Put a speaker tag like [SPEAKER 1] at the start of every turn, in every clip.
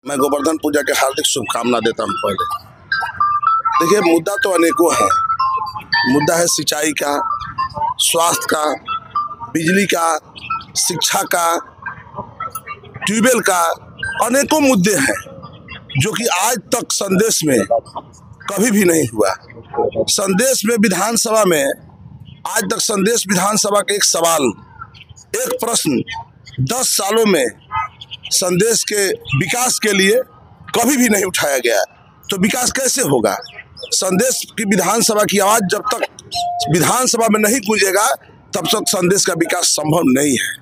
[SPEAKER 1] मैं गोवर्धन पूजा के हार्दिक शुभकामना देता हूँ। पहले देखिए, मुद्दा तो अनेकों है। मुद्दा है सिंचाई का, स्वास्थ्य का, बिजली का, शिक्षा का, ट्यूबवेल का, अनेकों मुद्दे हैं जो कि आज तक संदेश में कभी भी नहीं हुआ। संदेश में विधानसभा में आज तक संदेश विधानसभा का एक सवाल, एक प्रश्न 10 सालों में संदेश के विकास के लिए कभी भी नहीं उठाया गया। तो विकास कैसे होगा? संदेश की विधानसभा की आवाज जब तक विधानसभा में नहीं गूंजेगा तब तक संदेश का विकास संभव नहीं है।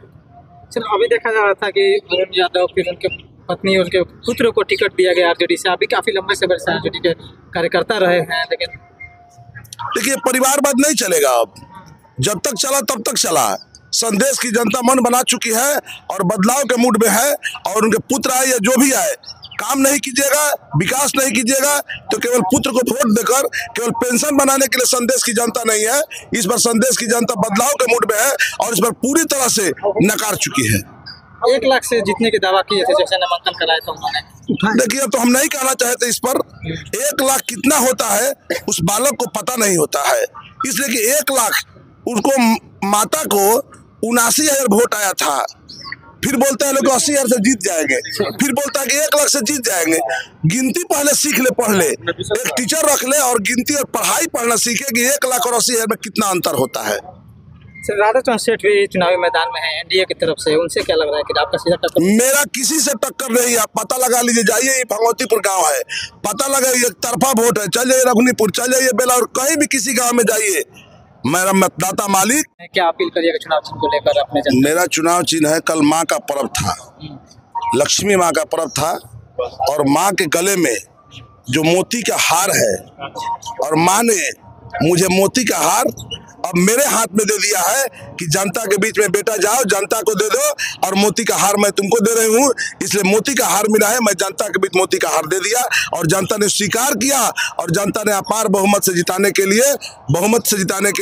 [SPEAKER 2] चलो, अभी देखा जा रहा था कि अरुण यादव फिर उनके पत्नी और उनके पुत्र को टिकट दिया गया आरजेडी से। अभी काफी लंबे समय से आरजेडी के कार्यकर्ता रहे हैं, लेकिन
[SPEAKER 1] देखिए, परिवारवाद नहीं चलेगा। अब जब तक चला तब तक चला। संदेश की जनता मन बना चुकी है और बदलाव के मूड में है। और उनके पुत्र आए या जो भी आए, काम नहीं कीजिएगा, विकास नहीं कीजिएगा तो केवल पुत्र को वोट देकर केवल पेंशन बनाने के लिए संदेश की जनता नहीं है। इस बार संदेश की जनता बदलाव के मूड में है और इस बार पूरी तरह से नकार चुकी है।
[SPEAKER 2] 1 लाख से जीतने के दावा किए थे जैसे नामांकन कराया था उन्होंने।
[SPEAKER 1] देखिए, तो हम नहीं कहना चाहते इस पर। 1 लाख कितना होता है उस बालक को पता नहीं होता है, इसलिए कि 1 लाख उनको माता को 79,000 वोट आया था। फिर बोलता है लोग 80,000 से जीत जाएंगे, फिर बोलता है कि 1 लाख से जीत जाएंगे। गिनती पहले सीख ले, पढ़ ले, एक टीचर रख ले और गिनती और पढ़ाई पढ़ना सीखे कि 1 लाख और 80,000 में कितना अंतर होता है।
[SPEAKER 2] सर, राधाचंद्र सेठ भी चुनावी मैदान में है एनडीए की तरफ से, उनसे क्या लग रहा है कि आपका सीधा टक्कर?
[SPEAKER 1] मेरा किसी से टक्कर नहीं है, पता लगा लीजिए। जाइए, ये भगवतीपुर गांव है, पता लगाइए, एक तरफा वोट है। चल जाइए रघुनीपुर, चल जाइए बेलाउर, कहीं भी किसी गांव में जाइए, मेरा मतदाता मालिक।
[SPEAKER 2] क्या अपील करिएगा चुनाव चिन्ह को लेकर अपने जनता?
[SPEAKER 1] मेरा चुनाव चिन्ह है, कल माँ का पर्व था, लक्ष्मी माँ का पर्व था और माँ के गले में जो मोती का हार है और माँ ने मुझे मोती का हार अब मेरे हाथ में दे दिया है कि जनता के बीच में बेटा जाओ, जनता को दे दो और मोती का हार मैं तुमको दे रही हूँ। इसलिए मोती का हार मिला है, मैं जनता के बीच मोती का हार दे दिया और जनता ने स्वीकार किया और जनता ने अपार बहुमत से जिताने के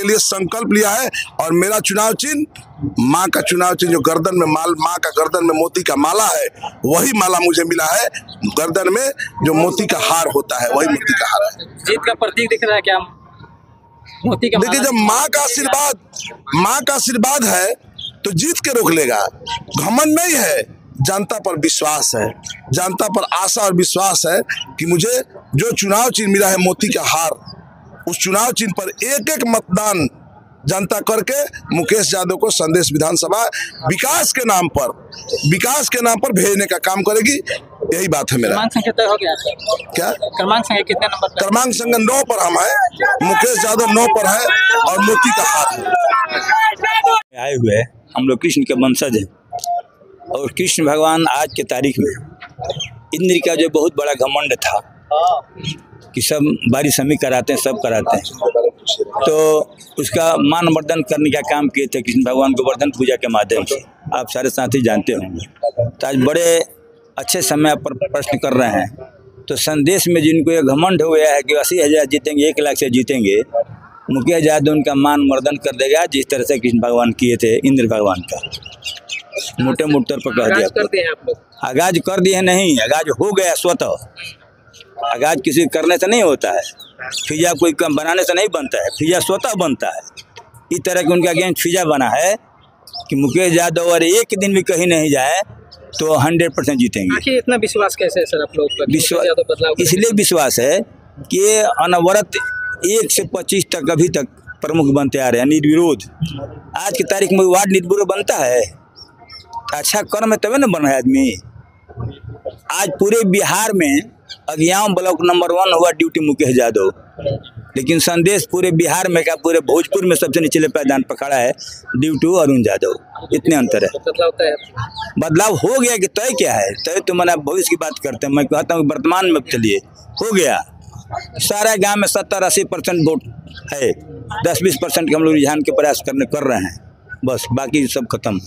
[SPEAKER 1] लिए संकल्प लिया है। और मेरा चुनाव चिन्ह माँ का चुनाव चिन्ह, जो गर्दन में माँ का गर्दन में मोती का माला है, वही माला मुझे मिला है। गर्दन में जो मोती का हार होता है वही मोती का हार है।
[SPEAKER 2] जीत का प्रतीक दिख रहा है क्या?
[SPEAKER 1] देखिए, जब माँ का आशीर्वाद है तो जीत के रोक लेगा। घमंड नहीं है, जनता पर विश्वास है, जनता पर आशा और विश्वास है कि मुझे जो चुनाव चिन्ह मिला है मोती का हार, उस चुनाव चिन्ह पर एक मतदान जनता करके मुकेश यादव को संदेश विधानसभा विकास के नाम पर भेजने का काम करेगी। यही बात है मेरा।
[SPEAKER 2] क्रमांक संख्या तय हो गया
[SPEAKER 1] क्या?
[SPEAKER 2] क्रमांक संख्या कितने नंबर पर?
[SPEAKER 1] क्रमांक संख्या 9 पर हम है, मुकेश यादव 9 पर है और मोती का हार है।
[SPEAKER 3] आए हुए हम लोग कृष्ण के वंशज हैं और कृष्ण भगवान आज के तारीख में इंद्र का जो बहुत बड़ा घमंड था कि सब बारिश हम ही कराते हैं, सब कराते हैं, तो उसका मान वर्धन करने का काम किए थे कृष्ण भगवान गोवर्धन पूजा के माध्यम से। आप सारे साथी जानते होंगे। तो आज बड़े अच्छे समय पर प्रश्न कर रहे हैं। तो संदेश में जिनको ये घमंड हो गया है कि 80,000 जीतेंगे, 1 लाख से जीतेंगे, मुकेश यादव उनका मान वर्धन कर देगा जिस तरह से कृष्ण भगवान किए थे इंद्र भगवान का। मोटे तौर पर कह दिया। आगाज कर दिए नहीं, आगाज हो गया स्वतः। आगाज किसी करने से नहीं होता है, फिजा कोई कम बनाने से नहीं बनता है, फिजा स्वतः बनता है। इस तरह के उनका अगेंस्ट फिजा बना है कि मुकेश यादव और एक दिन भी कहीं नहीं जाए तो 100% जीतेंगे।
[SPEAKER 2] आखिर इतना विश्वास कैसे है सर आप लोग पर?
[SPEAKER 3] इसलिए विश्वास है कि अनवरत 1 से 25 तक अभी तक प्रमुख बनते आ रहे हैं निर्विरोध। आज की तारीख में वार्ड निर्विरोध बनता है, अच्छा कर्म है तभी ना बन रहा है आदमी। आज पूरे बिहार में अगियाम ब्लॉक नंबर 1 हुआ ड्यूटी मुकेश यादव, लेकिन संदेश पूरे बिहार में का पूरे भोजपुर में सबसे निचले पायदान पर खड़ा है ड्यूटी अरुण यादव। इतने अंतर है। बदलाव हो गया कि तय क्या है? तय तो मैंने भविष्य की बात करते हैं, मैं कहता हूँ वर्तमान में चलिए हो गया। सारा गांव में 70-80% वोट है, 10-20% के हम लोग रुझान के प्रयास कर रहे हैं, बस बाकी सब खत्म।